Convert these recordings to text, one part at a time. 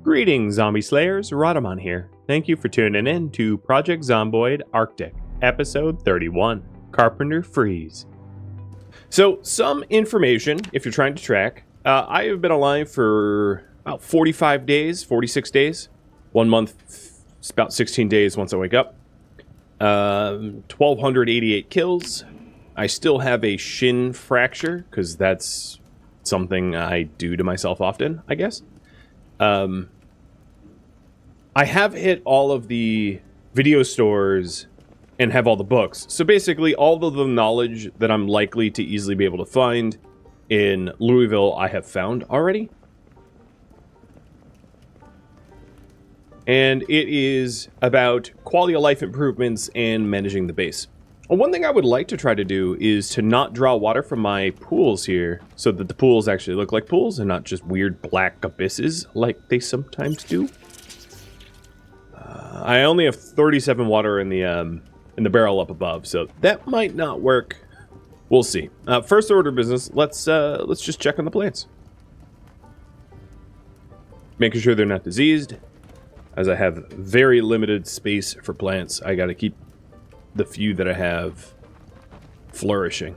Greetings, Zombie Slayers, Rhadamant here. Thank you for tuning in to Project Zomboid Arctic, Episode 31, Carpenter Freeze. So, some information, if you're trying to track. I have been alive for about 45 days, 46 days. 1 month, it's about 16 days once I wake up. 1,288 kills. I still have a shin fracture, because that's something I do to myself often, I guess. I have hit all of the video stores and have all the books. So basically, all of the knowledge that I'm likely to easily be able to find in Louisville, I have found already. And it is about quality of life improvements and managing the base. One thing I would like to try to do is to not draw water from my pools here so that the pools actually look like pools and not just weird black abysses like they sometimes do. I only have 37 water in the barrel up above, so that might not work. We'll see. First order of business, let's just check on the plants. Making sure they're not diseased, as I have very limited space for plants. I gotta keep the few that I have flourishing.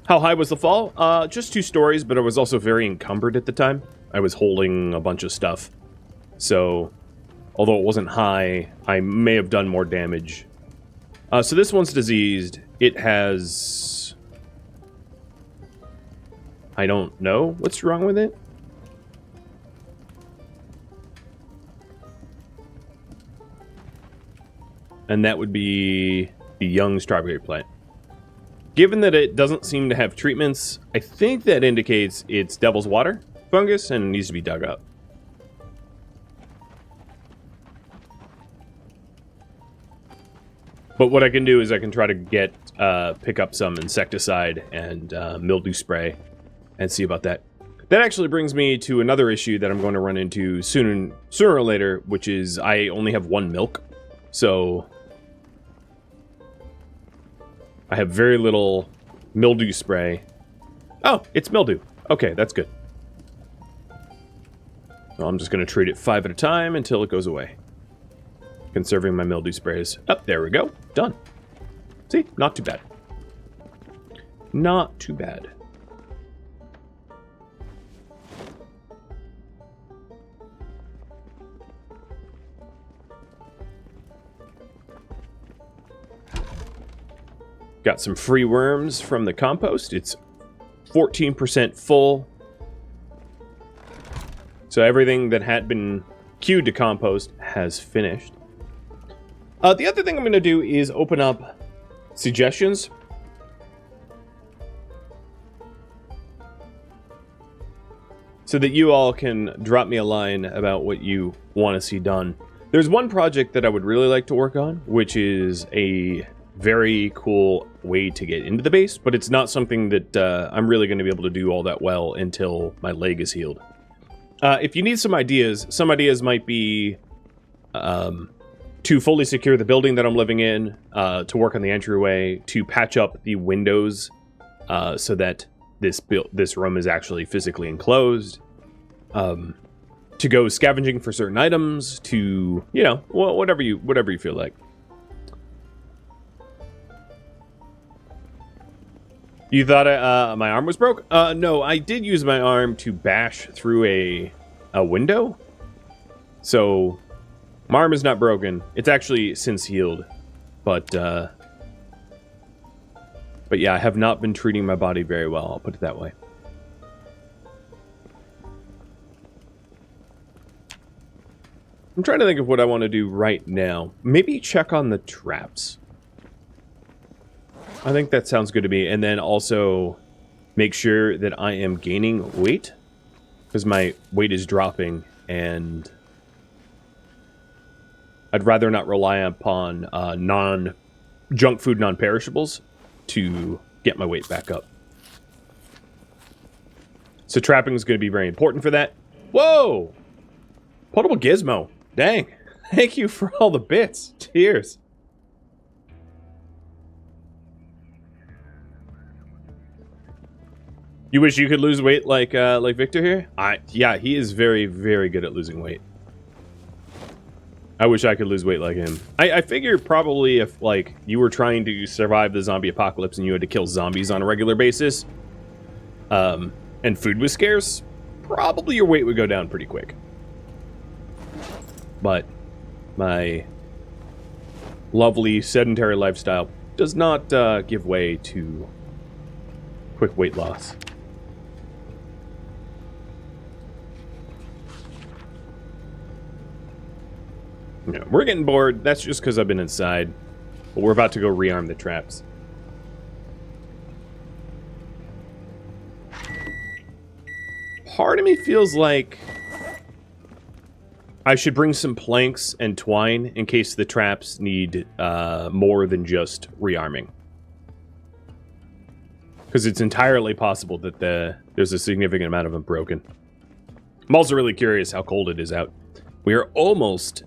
How high was the fall? Just 2 stories, but I was also very encumbered at the time. I was holding a bunch of stuff. So, although it wasn't high, I may have done more damage. So this one's diseased. It has... I don't know what's wrong with it. And that would be the young strawberry plant. Given that it doesn't seem to have treatments, I think that indicates it's devil's water fungus and needs to be dug up. But what I can do is I can try to pick up some insecticide and mildew spray and see about that. That actually brings me to another issue that I'm going to run into sooner or later, which is I only have 1 milk. So I have very little mildew spray. Oh, it's mildew. Okay, that's good. So I'm just going to treat it 5 at a time until it goes away. Conserving my mildew sprays. Oh, there we go. Done. See? Not too bad. Not too bad. Got some free worms from the compost. It's 14% full. So everything that had been queued to compost has finished. The other thing I'm going to do is open up suggestions. So that you all can drop me a line about what you want to see done. There's one project that I would really like to work on, which is a very cool way to get into the base, but it's not something that I'm really going to be able to do all that well until my leg is healed. If you need some ideas might be to fully secure the building that I'm living in, to work on the entryway, to patch up the windows so that this room is actually physically enclosed, to go scavenging for certain items, to, you know, whatever you feel like. You thought my arm was broke? No, I did use my arm to bash through a window. So my arm is not broken. It's actually since healed. But yeah, I have not been treating my body very well, I'll put it that way. I'm trying to think of what I want to do right now. Maybe check on the traps. I think that sounds good to me. And then also make sure that I am gaining weight, because my weight is dropping and I'd rather not rely upon non-junk food, non-perishables to get my weight back up. So trapping is going to be very important for that. Whoa! Potable gizmo. Dang. Thank you for all the bits. Cheers. You wish you could lose weight like Victor here? Yeah, he is very, very good at losing weight. I wish I could lose weight like him. I figure probably if, like, you were trying to survive the zombie apocalypse and you had to kill zombies on a regular basis, and food was scarce, probably your weight would go down pretty quick. But my lovely sedentary lifestyle does not give way to quick weight loss. Yeah, we're getting bored. That's just because I've been inside. But we're about to go rearm the traps. Part of me feels like I should bring some planks and twine in case the traps need more than just rearming. Because it's entirely possible that there's a significant amount of them broken. I'm also really curious how cold it is out. We are almost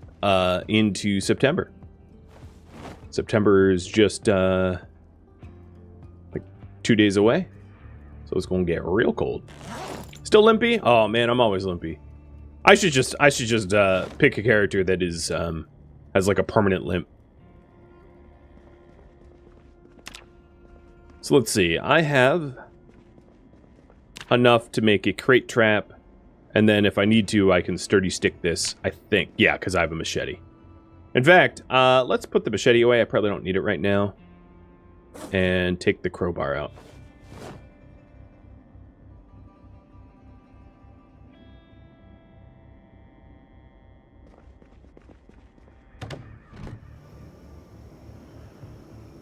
into September. September is just like 2 days away. So it's going to get real cold. Still limpy? Oh man, I'm always limpy. I should just pick a character that is has like a permanent limp. So let's see. I have enough to make a crate trap, and then if I need to, I can sturdy stick this. I think, yeah, because I have a machete. In fact, let's put the machete away. I probably don't need it right now, and take the crowbar out.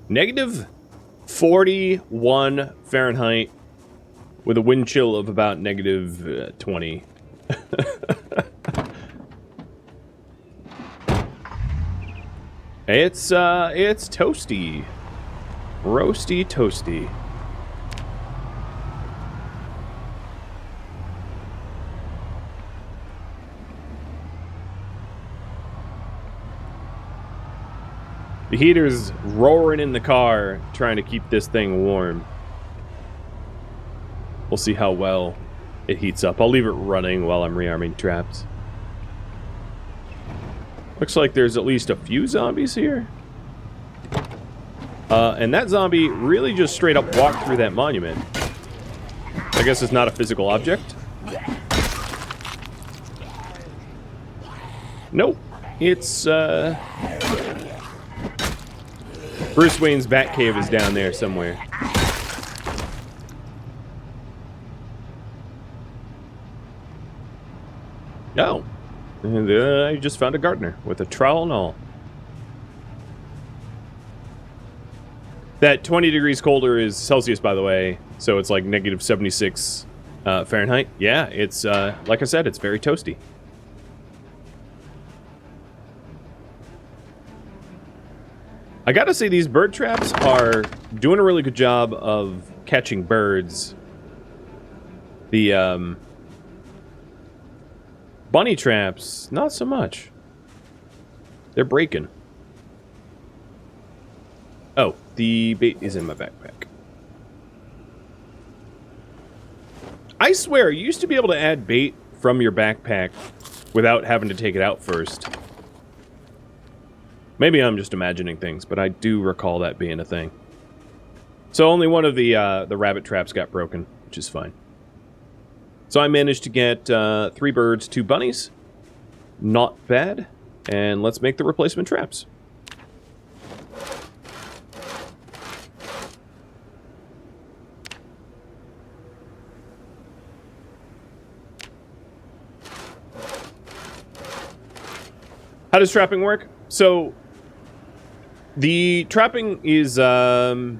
Negative 41 Fahrenheit with a wind chill of about negative 20. It's toasty. Roasty toasty. The heater's roaring in the car, trying to keep this thing warm. We'll see how well it heats up. I'll leave it running while I'm rearming traps. Looks like there's at least a few zombies here. And that zombie really just straight up walked through that monument. I guess it's not a physical object. Nope. It's, Bruce Wayne's Batcave is down there somewhere. Oh. And I just found a gardener with a trowel and all. That 20 degrees colder is Celsius, by the way. So it's like negative 76 Fahrenheit. Yeah, it's, like I said, it's very toasty. I gotta say, these bird traps are doing a really good job of catching birds. The, bunny traps, not so much. They're breaking. Oh, the bait is in my backpack. I swear, you used to be able to add bait from your backpack without having to take it out first. Maybe I'm just imagining things, but I do recall that being a thing. So only one of the rabbit traps got broken, which is fine. So I managed to get 3 birds, 2 bunnies. Not bad. And let's make the replacement traps. How does trapping work? So the trapping is the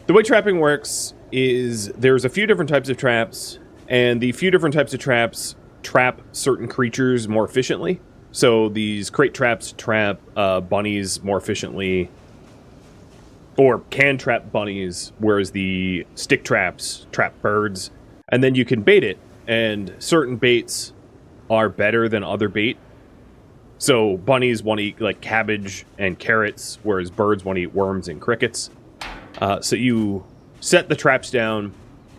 way trapping works is there's a few different types of traps, and the few different types of traps trap certain creatures more efficiently. So these crate traps trap bunnies more efficiently, or can trap bunnies, whereas the stick traps trap birds. And then you can bait it, and certain baits are better than other bait. So bunnies want to eat like cabbage and carrots, whereas birds want to eat worms and crickets. So you set the traps down,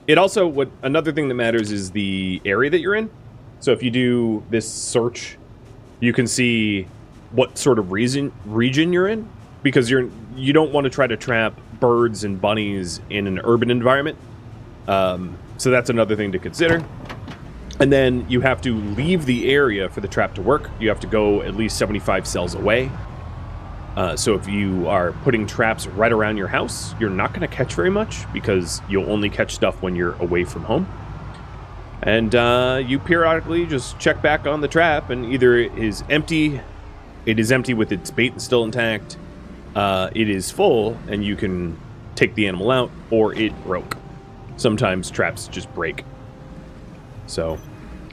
It also, another thing that matters is the area that you're in. So if you do this search, you can see what sort of region you're in, because you don't want to try to trap birds and bunnies in an urban environment. So that's another thing to consider. And then you have to leave the area for the trap to work. You have to go at least 75 cells away. So if you are putting traps right around your house, you're not going to catch very much, because you'll only catch stuff when you're away from home. And you periodically just check back on the trap, and either it is empty with its bait still intact, it is full, and you can take the animal out, or it broke. Sometimes traps just break. So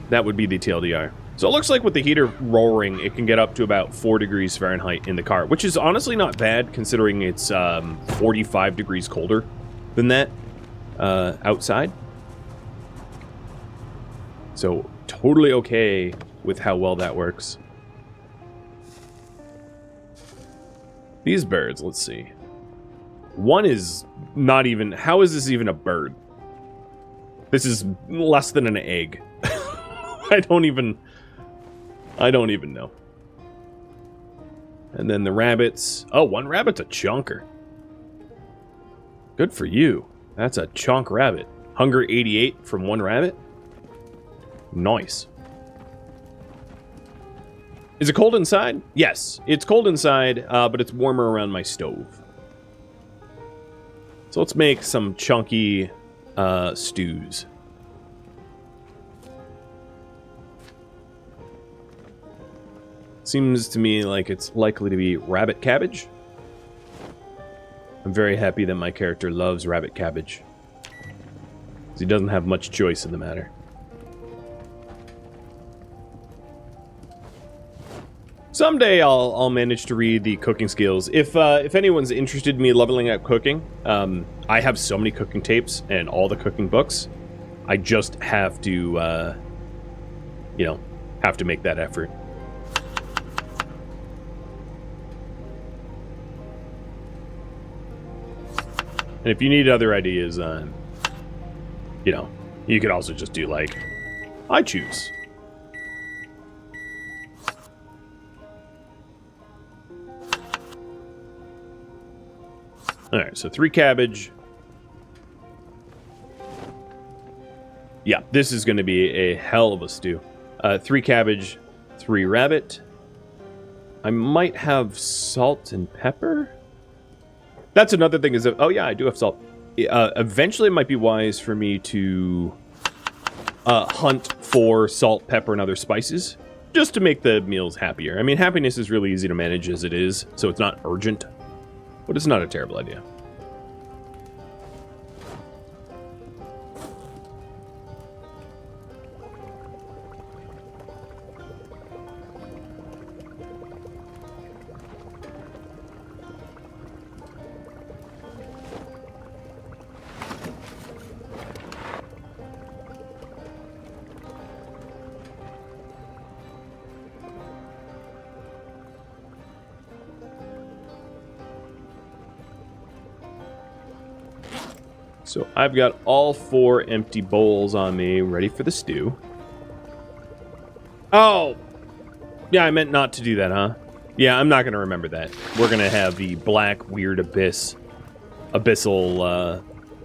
that would be the TLDR. So it looks like with the heater roaring, it can get up to about 4 degrees Fahrenheit in the car, which is honestly not bad considering it's 45 degrees colder than that outside. So totally okay with how well that works. These birds, let's see. One is not even... How is this even a bird? This is less than an egg. I don't even know. And then the rabbits. Oh, one rabbit's a chunker. Good for you. That's a chunk rabbit. Hunger 88 from one rabbit. Nice. Is it cold inside? Yes, it's cold inside, but it's warmer around my stove. So let's make some chunky stews. Seems to me like it's likely to be rabbit cabbage. I'm very happy that my character loves rabbit cabbage, because he doesn't have much choice in the matter. Someday I'll manage to read the cooking skills. If anyone's interested in me leveling up cooking, I have so many cooking tapes and all the cooking books. I just have to, have to make that effort. And if you need other ideas, you could also just do like, I choose. Alright, so 3 cabbage. Yeah, this is going to be a hell of a stew. 3 cabbage, 3 rabbit. I might have salt and pepper. That's another thing is, oh yeah, I do have salt. Eventually it might be wise for me to hunt for salt, pepper, and other spices, just to make the meals happier. I mean, happiness is really easy to manage as it is, so it's not urgent, but it's not a terrible idea. So I've got all 4 empty bowls on me, ready for the stew. Oh! Yeah, I meant not to do that, huh? Yeah, I'm not going to remember that. We're going to have the black, weird abyssal,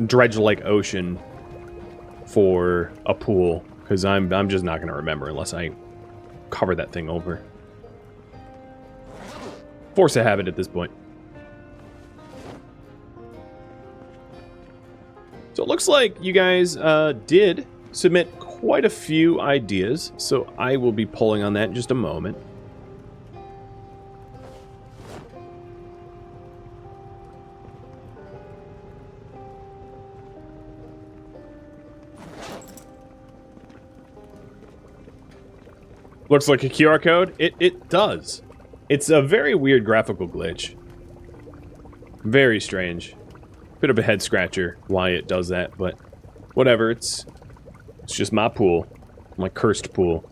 dredge-like ocean for a pool, because I'm just not going to remember unless I cover that thing over. Force of habit at this point. So it looks like you guys did submit quite a few ideas, so I will be pulling on that in just a moment. Looks like a QR code. It does. It's a very weird graphical glitch. Very strange. Bit of a head scratcher why it does that, but whatever. It's just my pool, my cursed pool.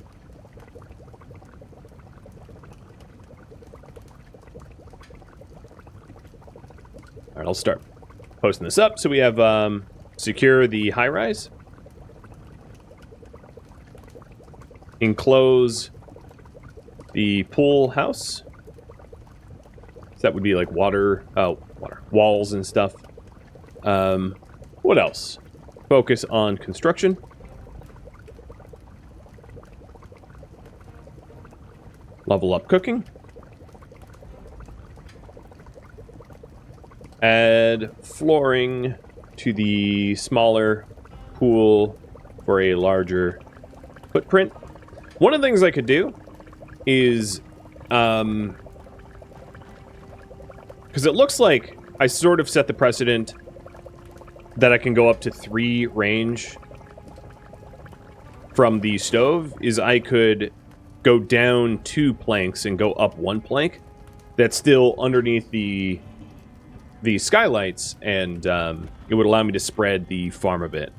All right, I'll start posting this up. So we have secure the high-rise. Enclose the pool house. So that would be like water, walls and stuff. What else? Focus on construction. Level up cooking. Add flooring to the smaller pool for a larger footprint. One of the things I could do is, because it looks like I sort of set the precedent that I can go up to 3 range from the stove, is I could go down 2 planks and go up 1 plank that's still underneath the skylights, and it would allow me to spread the farm a bit.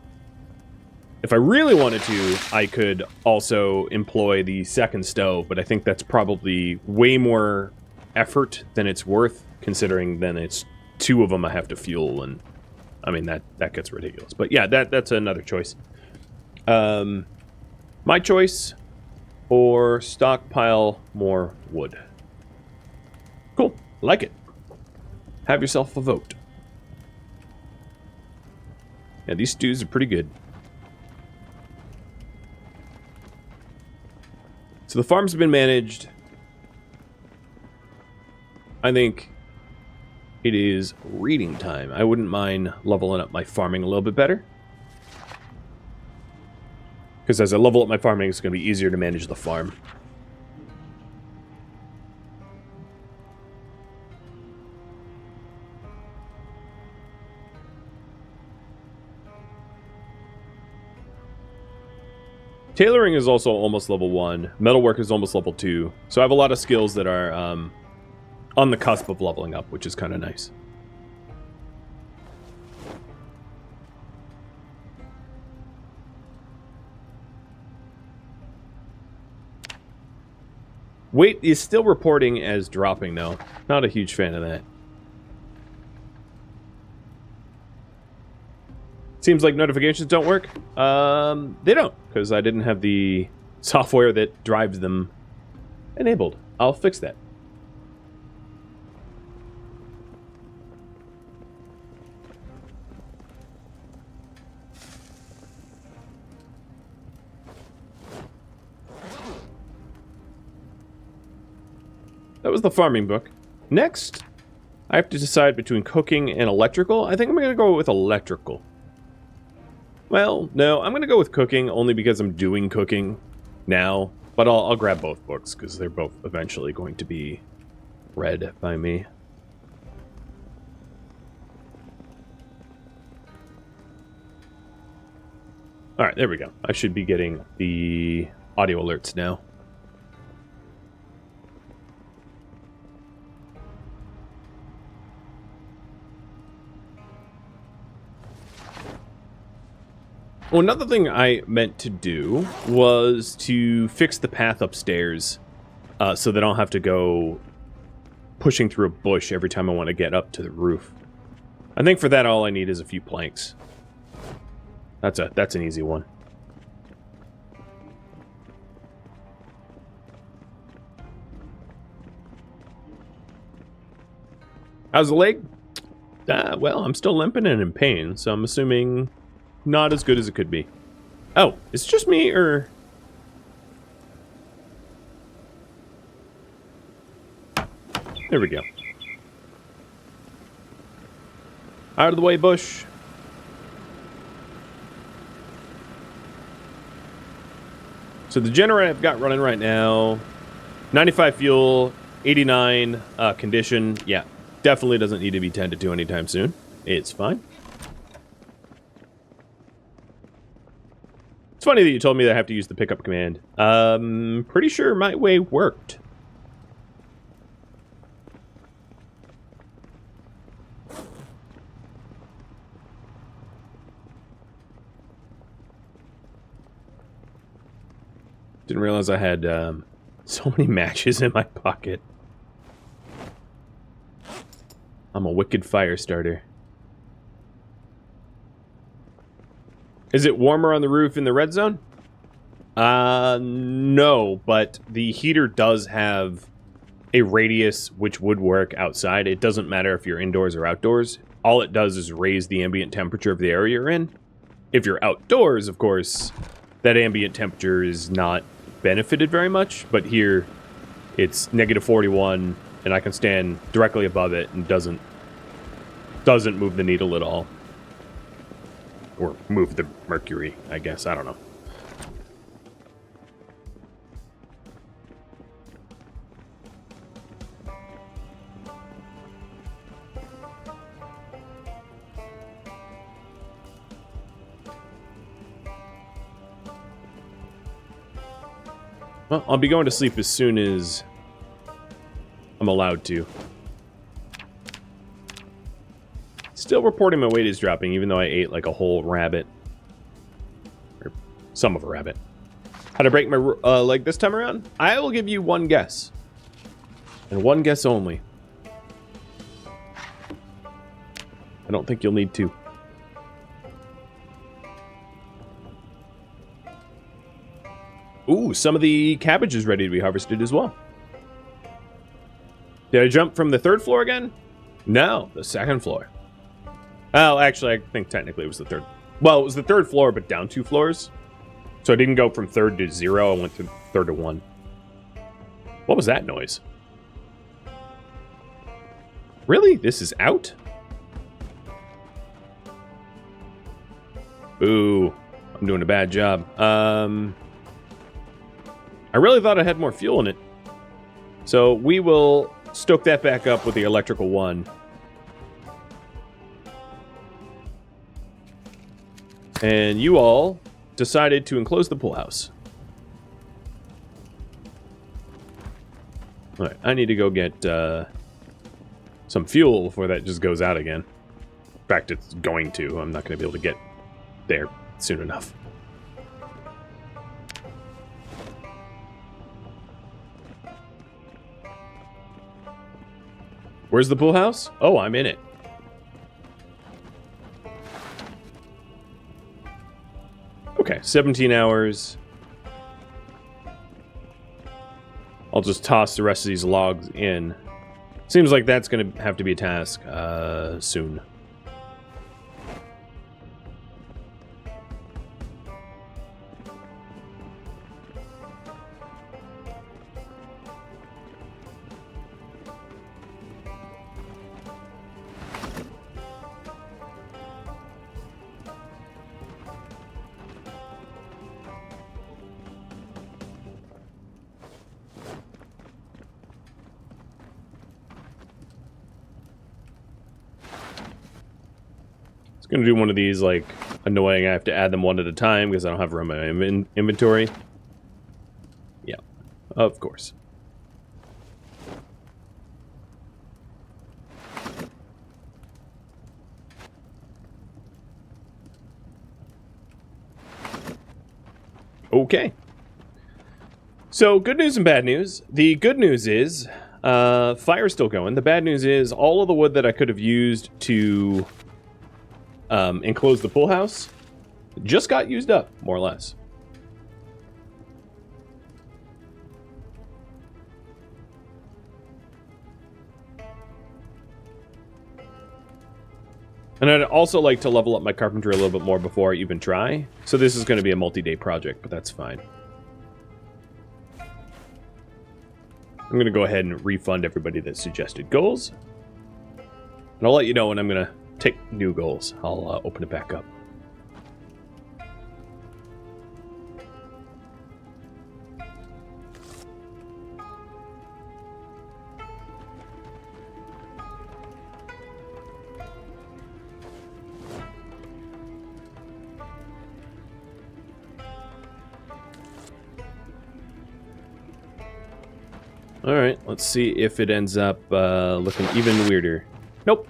If I really wanted to, I could also employ the second stove, but I think that's probably way more effort than it's worth, considering then it's 2 of them I have to fuel, and I mean, that gets ridiculous. But yeah, that's another choice. My choice, or stockpile more wood. Cool, like it. Have yourself a vote. Yeah, these stews are pretty good. So the farm's been managed. I think it is reading time. I wouldn't mind leveling up my farming a little bit better. Because as I level up my farming, it's going to be easier to manage the farm. Tailoring is also almost level 1. Metalwork is almost level 2. So I have a lot of skills that are on the cusp of leveling up, which is kind of nice. Weight is still reporting as dropping, though. Not a huge fan of that. Seems like notifications don't work. They don't, because I didn't have the software that drives them enabled. I'll fix that. That was the farming book. Next, I have to decide between cooking and electrical. I think I'm going to go with electrical. Well, no, I'm going to go with cooking only because I'm doing cooking now. But I'll grab both books because they're both eventually going to be read by me. Alright, there we go. I should be getting the audio alerts now. Well, another thing I meant to do was to fix the path upstairs so that I don't have to go pushing through a bush every time I want to get up to the roof. I think for that all I need is a few planks. That's an easy one. How's the leg? Well, I'm still limping and in pain, so I'm assuming not as good as it could be. Oh, it's just me, or... There we go. Out of the way, bush. So the generator I've got running right now, 95 fuel, 89 condition. Yeah, definitely doesn't need to be tended to anytime soon. It's fine. It's funny that you told me that I have to use the pickup command. Pretty sure my way worked. Didn't realize I had so many matches in my pocket. I'm a wicked fire starter. Is it warmer on the roof in the red zone? No, but the heater does have a radius which would work outside. It doesn't matter if you're indoors or outdoors. All it does is raise the ambient temperature of the area you're in. If you're outdoors, of course, that ambient temperature is not benefited very much, but here it's -41 and I can stand directly above it and doesn't move the needle at all. Or move the mercury, I guess. I don't know. Well, I'll be going to sleep as soon as I'm allowed to. Still reporting my weight is dropping, even though I ate like a whole rabbit. Or some of a rabbit. How to break my leg this time around? I will give you one guess. And one guess only. I don't think you'll need two. Ooh, some of the cabbage is ready to be harvested as well. Did I jump from the 3rd floor again? No, the 2nd floor. Oh, actually, I think technically it was the 3rd. Well, it was the 3rd floor, but down 2 floors. So I didn't go from 3rd to 0, I went to 3rd to 1. What was that noise? Really? This is out? Ooh, I'm doing a bad job. I really thought I had more fuel in it. So we will stoke that back up with the electrical one. And you all decided to enclose the pool house. Alright, I need to go get some fuel before that just goes out again. In fact, it's going to. I'm not going to be able to get there soon enough. Where's the pool house? Oh, I'm in it. Okay, 17 hours. I'll just toss the rest of these logs in. Seems like that's going to have to be a task soon. Gonna do one of these, like, annoying, I have to add them one at a time because I don't have room in my inventory. Yeah, of course. Okay. So, good news and bad news. The good news is, fire's still going. The bad news is, all of the wood that I could have used to enclose the pool house just got used up, more or less. And I'd also like to level up my carpentry a little bit more before I even try. So this is going to be a multi-day project, but that's fine. I'm going to go ahead and refund everybody that suggested goals. And I'll let you know when I'm going to take new goals. I'll open it back up. Alright, let's see if it ends up looking even weirder. Nope.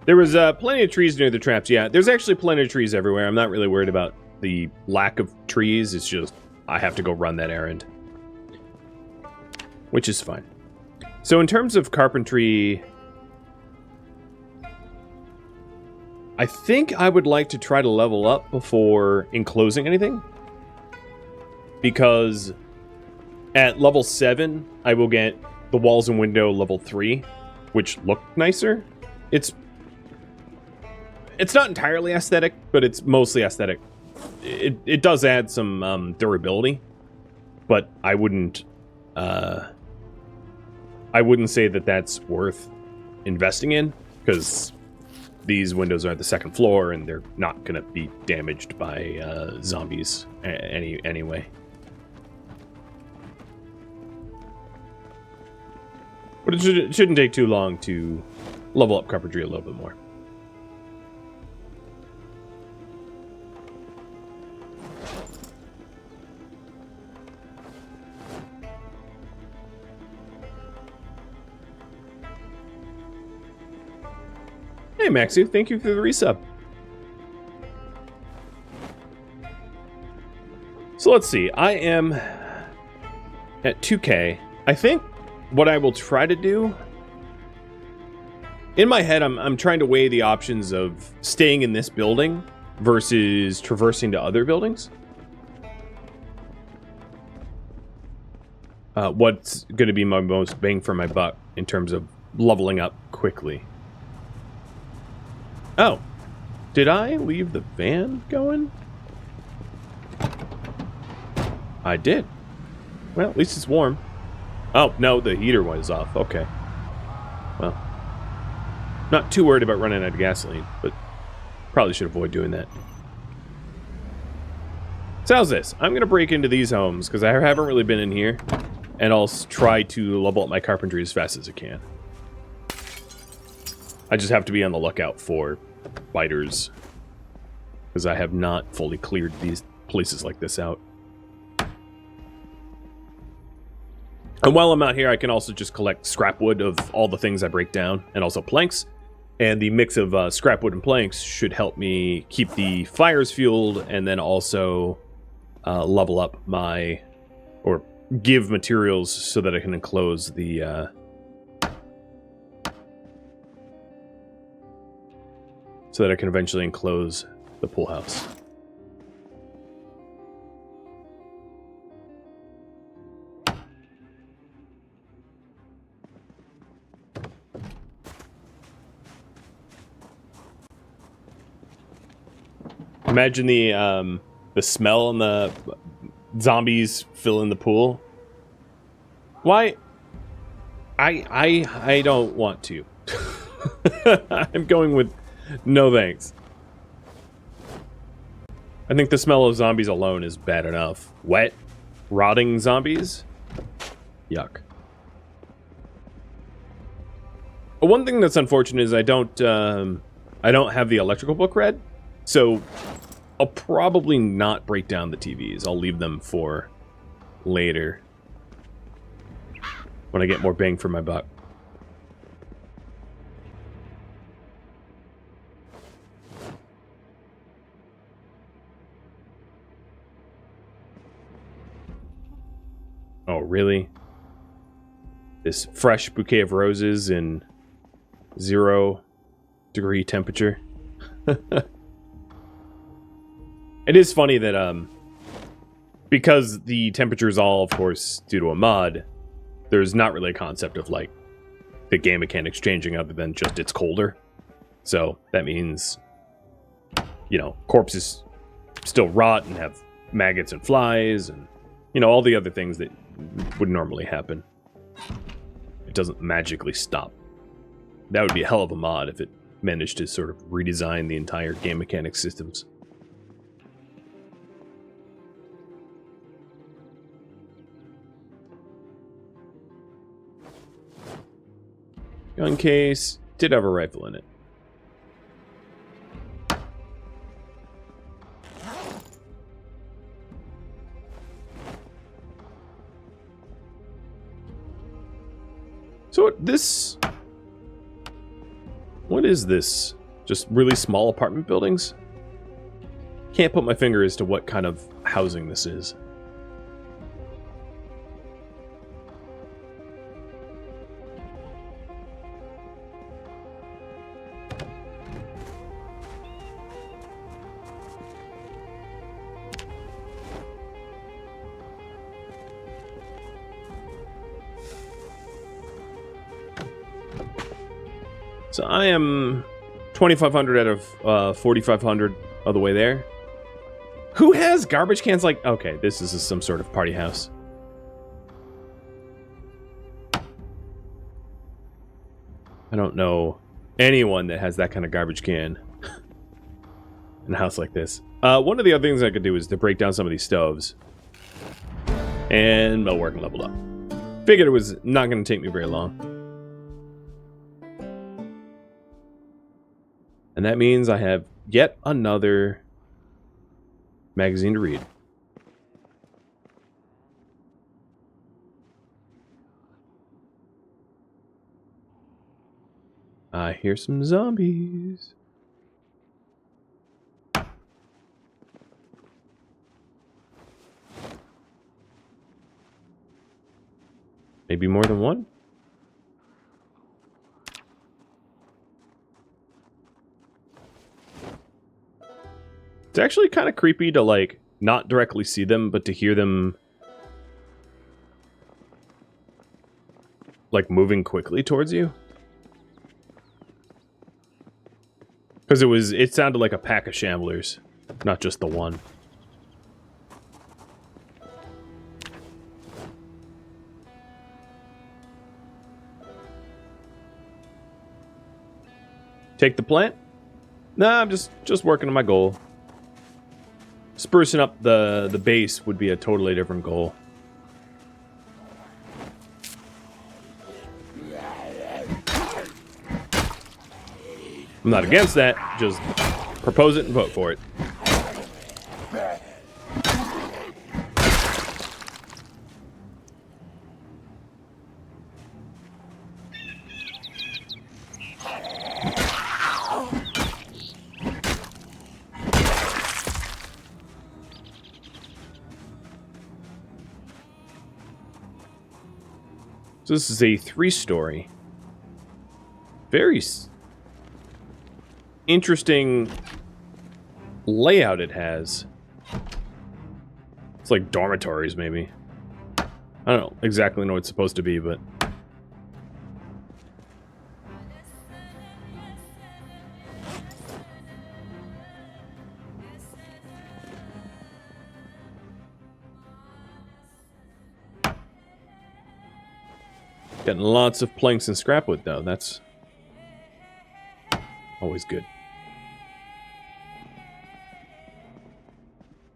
There was plenty of trees near the traps. Yeah, there's actually plenty of trees everywhere. I'm not really worried about the lack of trees. It's just I have to go run that errand. Which is fine. So in terms of carpentry I think I would like to try to level up before enclosing anything. Because at level 7, I will get the walls and window level 3, which look nicer. It's not entirely aesthetic, but it's mostly aesthetic. It does add some durability, but I wouldn't say that that's worth investing in, because these windows are at the second floor and they're not going to be damaged by zombies anyway. But it shouldn't take too long to level up carpentry a little bit more. Hey, Maxu, thank you for the resub. So let's see. I am at 2K. I think what I will try to do... In my head, I'm trying to weigh the options of staying in this building versus traversing to other buildings. What's going to be my most bang for my buck in terms of leveling up quickly. Oh, did I leave the van going? I did. Well, at least it's warm. Oh, no, the heater was off. Okay. Well, not too worried about running out of gasoline, but probably should avoid doing that. So how's this? I'm going to break into these homes, because I haven't really been in here, and I'll try to level up my carpentry as fast as I can. I just have to be on the lookout for biters, because I have not fully cleared these places like this out. And while I'm out here, I can also just collect scrap wood of all the things I break down, and also planks. And the mix of scrap wood and planks should help me keep the fires fueled, and then also level up my, or give materials so that I can enclose the so that I can eventually enclose the pool house. Imagine the smell and the zombies filling the pool. Why? I don't want to. I'm going with no thanks. I think the smell of zombies alone is bad enough. Wet, rotting zombies? Yuck. One thing that's unfortunate is I don't have the electrical book read, so I'll probably not break down the TVs. I'll leave them for later when I get more bang for my buck. Oh, really? This fresh bouquet of roses in 0-degree temperature. It is funny that, because the temperature is all, of course, due to a mod, there's not really a concept of, like, the game mechanics changing other than just it's colder. So, that means, you know, corpses still rot and have maggots and flies and, you know, all the other things that would normally happen. It doesn't magically stop. That would be a hell of a mod if it managed to sort of redesign the entire game mechanics systems. Gun case did have a rifle in it. So this... What is this? Just really small apartment buildings? Can't put my finger as to what kind of housing this is. So I am 2,500 out of 4,500 of the way there. Who has garbage cans like... Okay, this is some sort of party house. I don't know anyone that has that kind of garbage can in a house like this. One of the other things I could do is to break down some of these stoves. And metalwork and leveled up. Figured it was not going to take me very long. And that means I have yet another magazine to read. I hear some zombies. Maybe more than one? It's actually kind of creepy to, like, not directly see them, but to hear them, like, moving quickly towards you. Because it sounded like a pack of shamblers, not just the one. Take the plant? Nah, I'm just working on my goal. Sprucing up the base would be a totally different goal. I'm not against that, just propose it and vote for it. So this is a 3-story. Very interesting layout it has. It's like dormitories, maybe. I don't exactly know what it's supposed to be, but... Getting lots of planks and scrap wood, though. That's always good.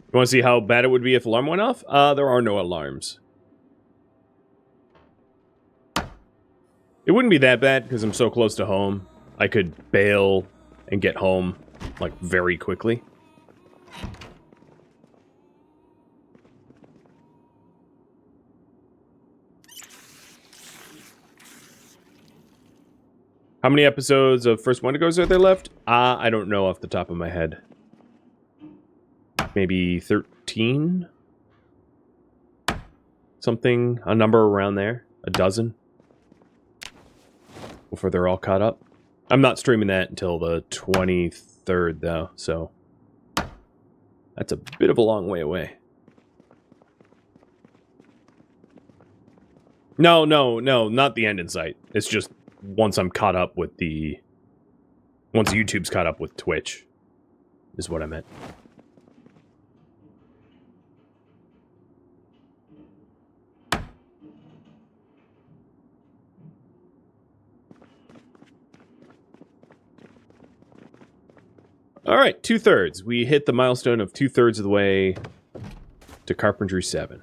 You want to see how bad it would be if alarm went off? There are no alarms. It wouldn't be that bad because I'm so close to home. I could bail and get home, like, very quickly. How many episodes of First Wendigos are there left? I don't know off the top of my head. Maybe 13? Something, a number around there. A dozen? Before they're all caught up. I'm not streaming that until the 23rd, though, so... That's a bit of a long way away. No, not the end in sight. It's just... once I'm caught up with the... Once YouTube's caught up with Twitch, is what I meant. Alright, 2/3. We hit the milestone of 2/3 of the way to Carpentry 7.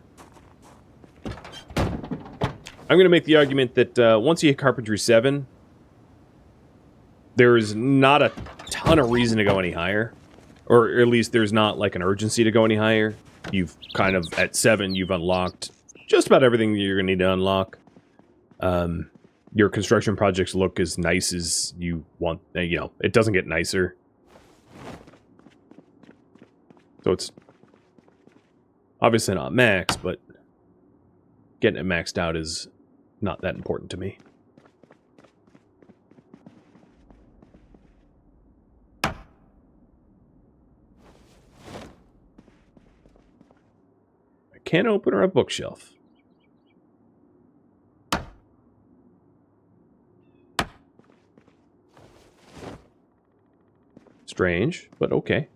I'm going to make the argument that once you hit Carpentry 7, there's not a ton of reason to go any higher. Or at least there's not, like, an urgency to go any higher. You've kind of, at 7, you've unlocked just about everything that you're going to need to unlock. Your construction projects look as nice as you want. You know, it doesn't get nicer. So it's obviously not max, but getting it maxed out is not that important to me. I can't open a bookshelf. Strange, but okay.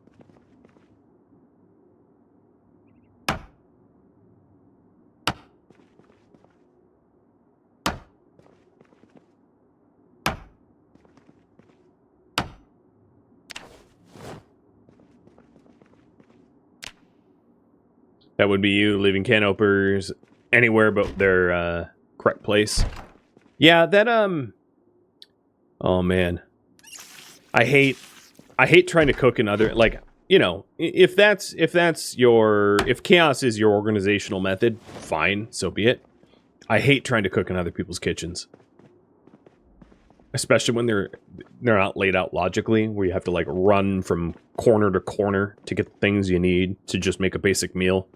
That would be you leaving can openers anywhere but their correct place. Yeah, that oh man. I hate trying to cook in other, like, you know, if chaos is your organizational method, fine, so be it. I hate trying to cook in other people's kitchens. Especially when they're not laid out logically, where you have to like run from corner to corner to get the things you need to just make a basic meal.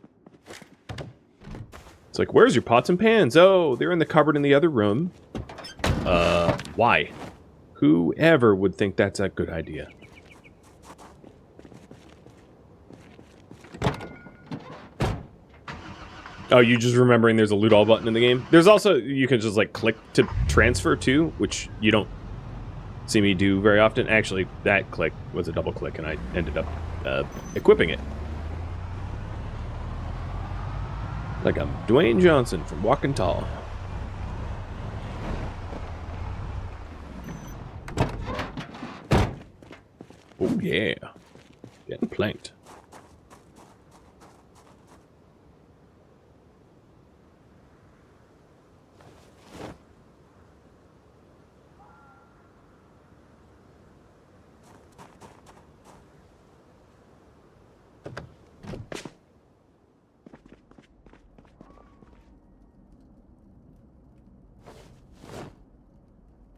It's like, where's your pots and pans? Oh, they're in the cupboard in the other room. Why? Whoever would think that's a good idea? Oh, you just remembering there's a loot all button in the game? There's also, you can just like click to transfer too, which you don't see me do very often. Actually, that click was a double click and I ended up equipping it. Like I'm Dwayne Johnson from Walking Tall. Oh yeah, getting planked.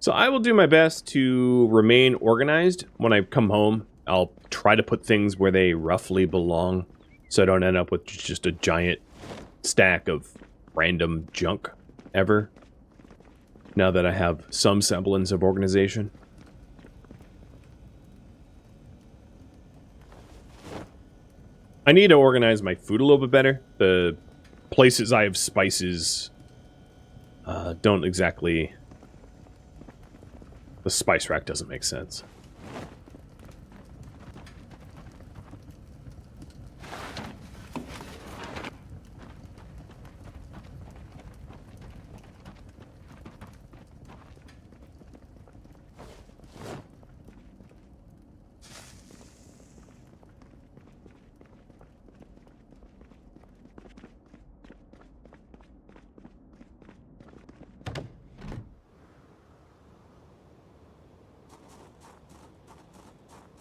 So I will do my best to remain organized. When I come home, I'll try to put things where they roughly belong, so I don't end up with just a giant stack of random junk ever, now that I have some semblance of organization. I need to organize my food a little bit better. The places I have spices don't exactly... The spice rack doesn't make sense.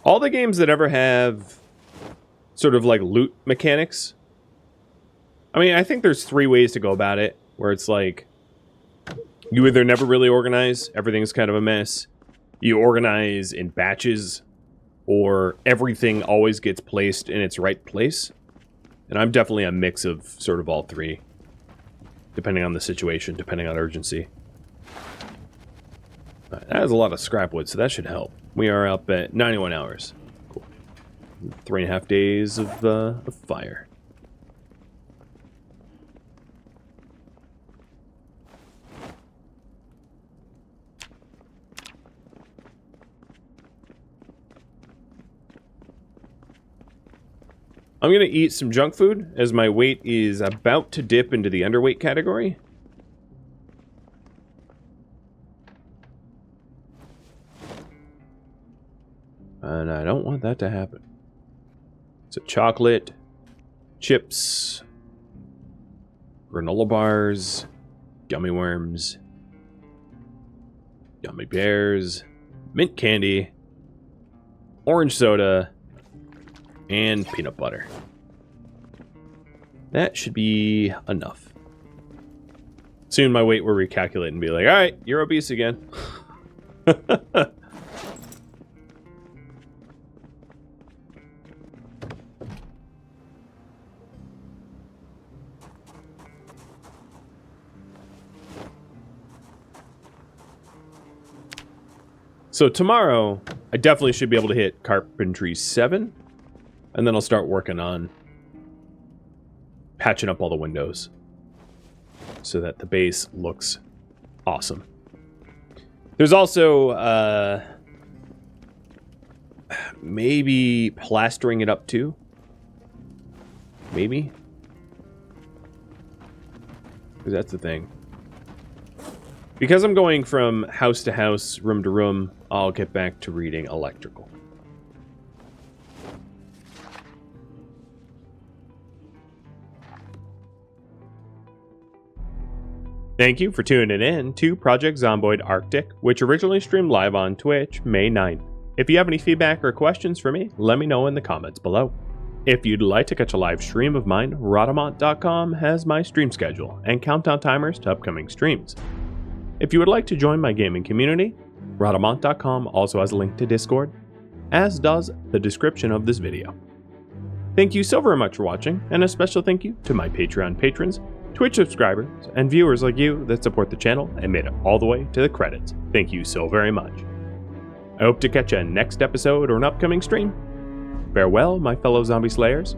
All the games that ever have sort of like loot mechanics, I mean, I think there's 3 ways to go about it, where it's like, you either never really organize, everything's kind of a mess, you organize in batches, or everything always gets placed in its right place. And I'm definitely a mix of sort of all 3, depending on the situation, depending on urgency. That is a lot of scrap wood, so that should help. We are up at 91 hours. Cool. 3.5 days of fire. I'm going to eat some junk food, as my weight is about to dip into the underweight category. And I don't want that to happen. So chocolate, chips, granola bars, gummy worms, gummy bears, mint candy, orange soda, and peanut butter. That should be enough. Soon my weight will recalculate and be like, alright, you're obese again. So tomorrow, I definitely should be able to hit Carpentry 7, and then I'll start working on patching up all the windows so that the base looks awesome. There's also, maybe plastering it up too. Maybe. Because that's the thing. Because I'm going from house to house, room to room, I'll get back to reading electrical. Thank you for tuning in to Project Zomboid Arctic, which originally streamed live on Twitch May 9th. If you have any feedback or questions for me, let me know in the comments below. If you'd like to catch a live stream of mine, Rhadamant.com has my stream schedule and countdown timers to upcoming streams. If you would like to join my gaming community, Rhadamant.com also has a link to Discord, as does the description of this video. Thank you so very much for watching, and a special thank you to my Patreon patrons, Twitch subscribers, and viewers like you that support the channel and made it all the way to the credits. Thank you so very much. I hope to catch you next episode or an upcoming stream. Farewell, my fellow zombie slayers.